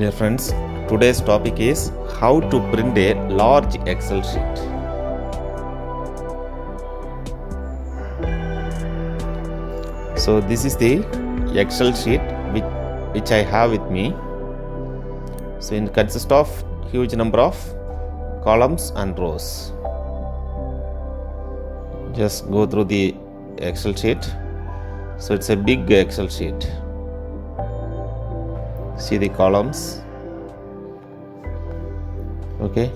Dear friends, today's topic is how to print a large Excel sheet. So this is the Excel sheet which I have with me. So it consists of huge number of columns and rows. Just go through the Excel sheet. So it's a big Excel sheet. See the columns. Okay,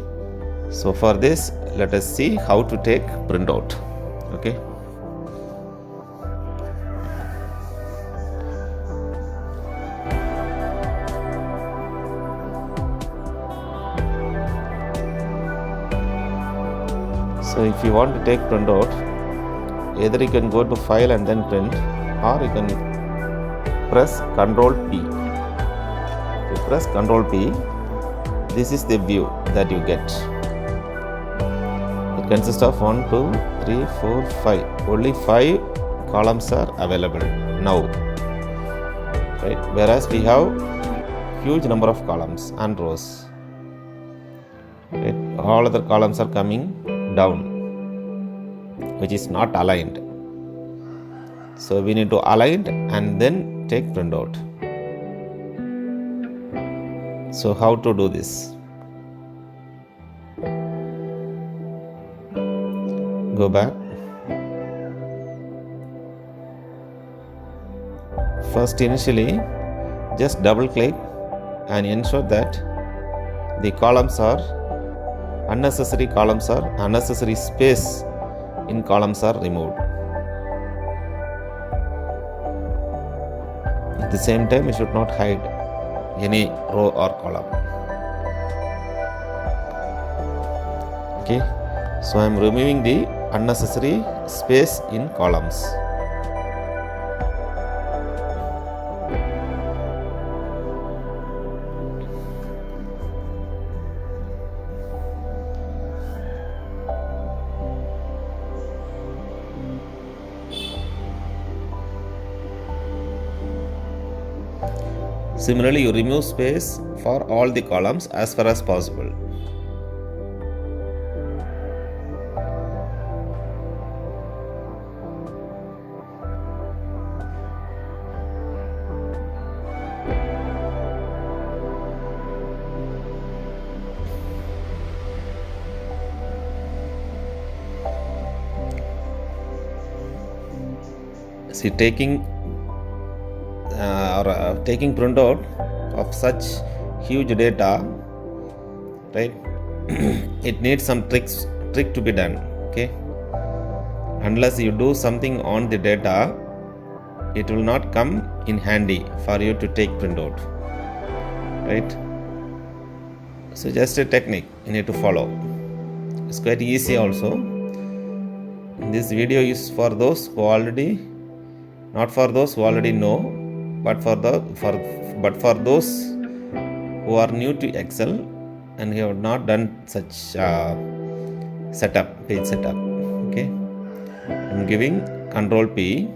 so for this let us see how to take printout. Okay, so if you want to take printout, either you can go to file and then print, or you can press Ctrl P. You press Ctrl P, this is the view that you get. It consists of 1, 2, 3, 4, 5. Only 5 columns are available now, right? Whereas we have huge number of columns and rows, right? All other columns are coming down, which is not aligned. So we need to align and then take printout. So how to do this? Go back. First, initially, just double click and ensure that the columns are unnecessary space in columns are removed. At the same time, you should not hide any row or column. Okay, so I am removing the unnecessary space in columns. Similarly, you remove space for all the columns as far as possible. See, taking printout of such huge data, right? It needs some trick to be done. Okay, unless you do something on the data, it will not come in handy for you to take printout, right? So just a technique you need to follow. It's quite easy also. This video is for those who already, not for those who already know, but for those who are new to Excel and who have not done such page setup. Okay, I'm giving Ctrl P.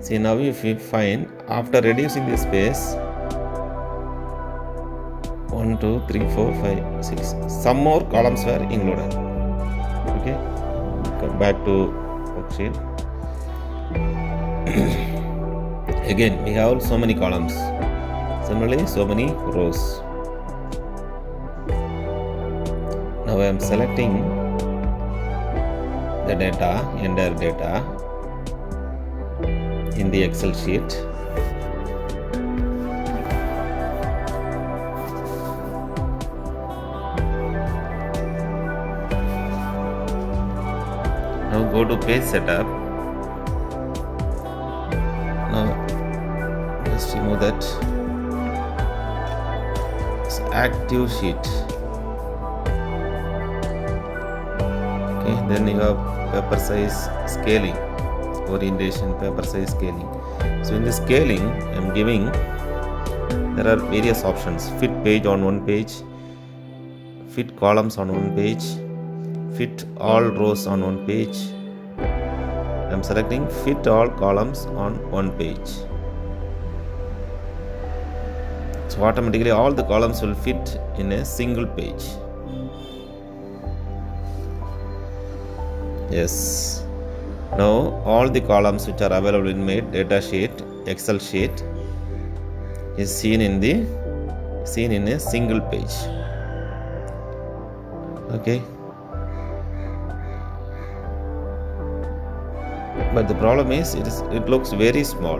See, now if you find, after reducing the space, 1, 2, 3, 4, 5, 6, some more columns were included. Okay, come back to worksheet. Again, we have so many columns, similarly so many rows. Now I am selecting the data, entire data in the Excel sheet. Now go to page setup. Now just remove that. It's active sheet. Okay, then you have paper size scaling, orientation, paper size scaling. So in the scaling, I'm giving, there are various options: fit page on one page, fit columns on one page, fit all rows on one page. I'm selecting fit all columns on one page. So So automatically all the columns will fit in a single page. Yes. Now all the columns which are available in my data sheet, Excel sheet, is seen in a single page. Okay. But the problem is it looks very small.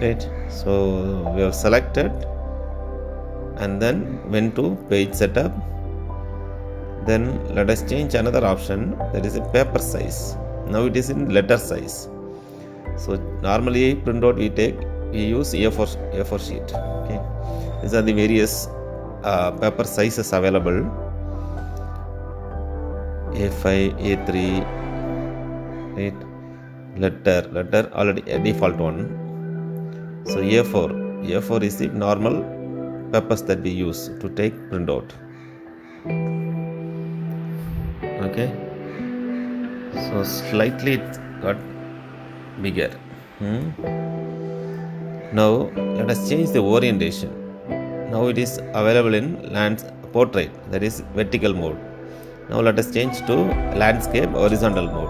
Right. So we have selected and then went to page setup. Then let us change another option, that is a paper size. Now it is in letter size. So normally printout we use A4 sheet. Okay. These are the various paper sizes available. A5, A3, right? Letter already a default one. So A4 is the normal papers that we use to take printout. Okay. So slightly it got bigger. Now let us change the orientation. Now it is available in portrait, that is vertical mode. Now let us change to landscape horizontal mode,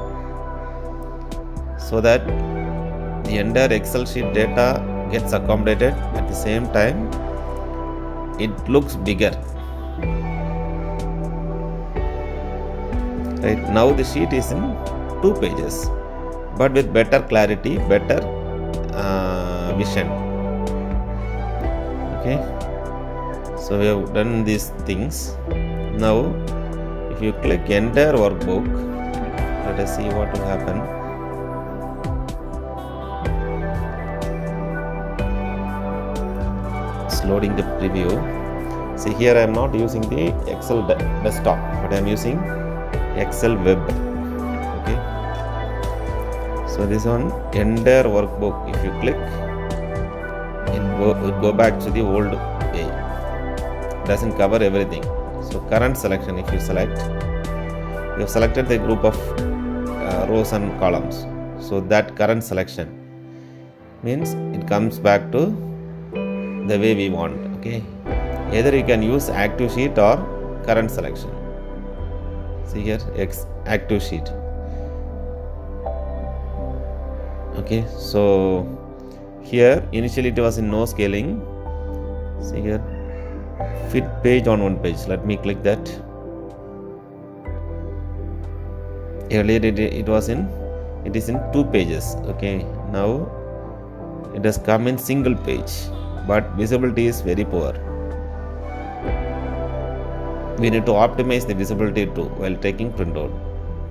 so that the entire Excel sheet data gets accommodated. At the same time it looks bigger. Right, now the sheet is in 2 pages, but with better clarity, better vision. Okay, so we have done these things. Now if you click entire workbook, let us see what will happen. It's loading the preview. See, here I am not using the Excel desktop, but I am using Excel web. Okay, so this one entire workbook, if you click it go back to the old way. It doesn't cover everything. So current selection, if you select, you have selected the group of rows and columns. So that current selection means it comes back to the way we want. Okay, either you can use active sheet or current selection. See here, active sheet. Okay, so here initially it was in no scaling. See here, fit page on one page. Let me click that. Earlier it is in 2 pages. Okay, now it has come in single page, but visibility is very poor. We need to optimize the visibility too while taking printout.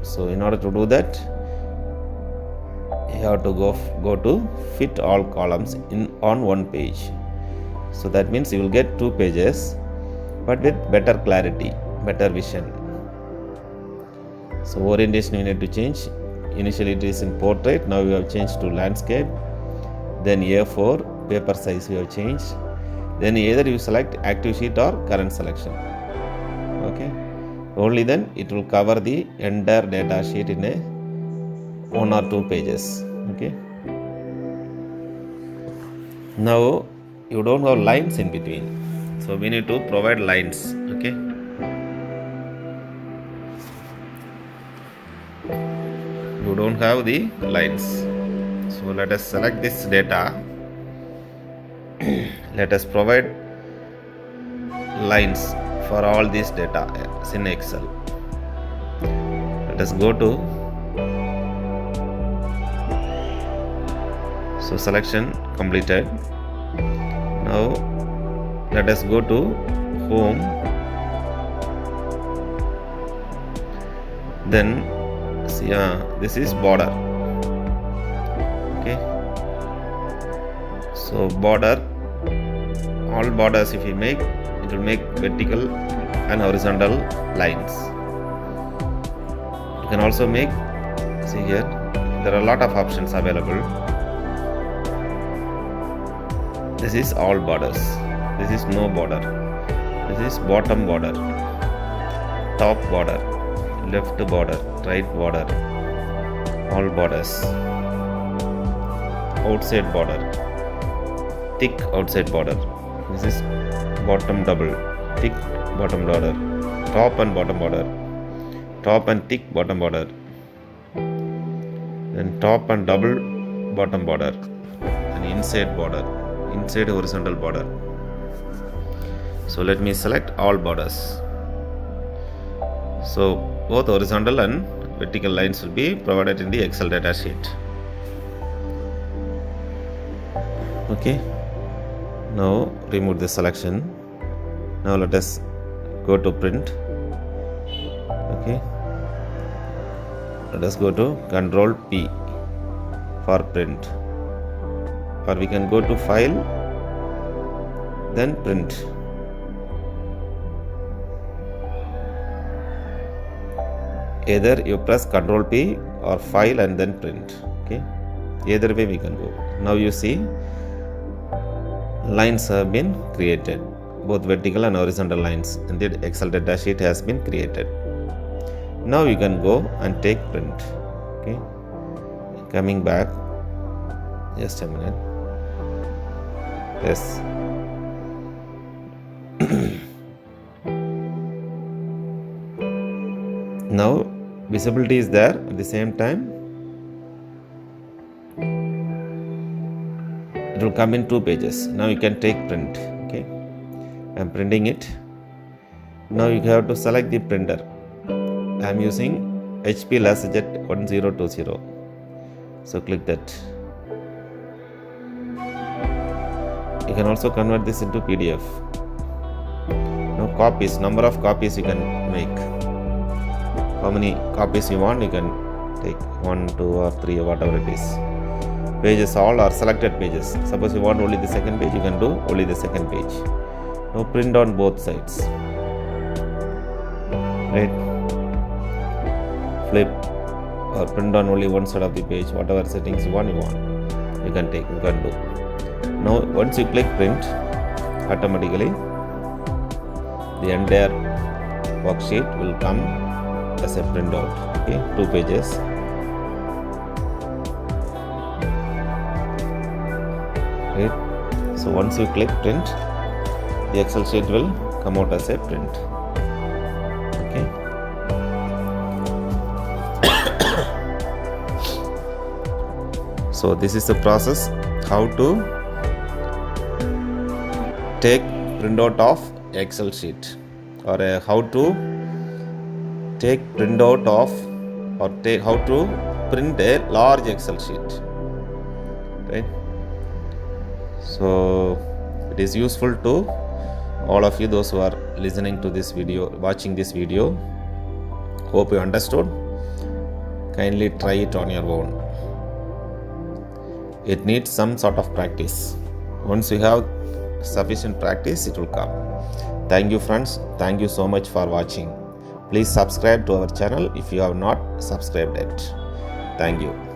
So in order to do that, you have to go to fit all columns on one page. So that means you will get 2 pages, but with better clarity, better vision. So orientation we need to change. Initially it is in portrait, now we have changed to landscape. Then A4 paper size we have changed. Then either you select active sheet or current selection. Okay, only then it will cover the entire data sheet in a 1 or 2 pages. Okay, now you don't have lines in between, so we need to provide lines. Okay, you don't have the lines, so let us select this data. Let us provide lines for all this data in Excel. Let us go to, so selection completed. Now let us go to home, then see, this is border. Okay, so border, all borders if you make, it will make vertical and horizontal lines. You can also make, see here, there are a lot of options available. This is all borders, this is no border, this is bottom border, top border, left border, right border, all borders. outside border, thick outside border. This is bottom double, thick bottom border, top and bottom border, top and thick bottom border, then top and double bottom border, and inside border, inside horizontal border. So let me select all borders. So both horizontal and vertical lines will be provided in the Excel data sheet. Okay, now remove the selection. Now let us go to print. Okay, let us go to Control P for print, or we can go to File, then Print. Either you press Control P or File and then Print. Okay, either way we can go. Now you see lines have been created, both vertical and horizontal lines, and the Excel data sheet has been created. Now you can go and take print. Okay, coming back, just a minute. Yes. Now visibility is there. At the same time, it will come in 2 pages. Now you can take print. Okay, I'm printing it. Now you have to select the printer. I'm using HP LaserJet 1020. So click that. You can also convert this into PDF. Now copies, number of copies you can make. How many copies you want, you can take 1, 2 or 3 or whatever it is. Pages all are selected pages. Suppose you want only the second page, you can do only the second page. Now print on both sides. Right? Flip or print on only one side of the page. Whatever settings you want, you can take, you can do. Now once you click print, automatically the entire worksheet will come as a printout. Okay, 2 pages. Right. So once you click print, the Excel sheet will come out as a print. Okay. So this is the process how to take printout of Excel sheet, or how to take printout of, or how to print a large Excel sheet. Right. So it is useful to all of you, those who are listening to this video, watching this video. Hope you understood. Kindly try it on your own. It needs some sort of practice. Once you have sufficient practice, it will come. Thank you friends. Thank you so much for watching. Please subscribe to our channel if you have not subscribed yet. Thank you.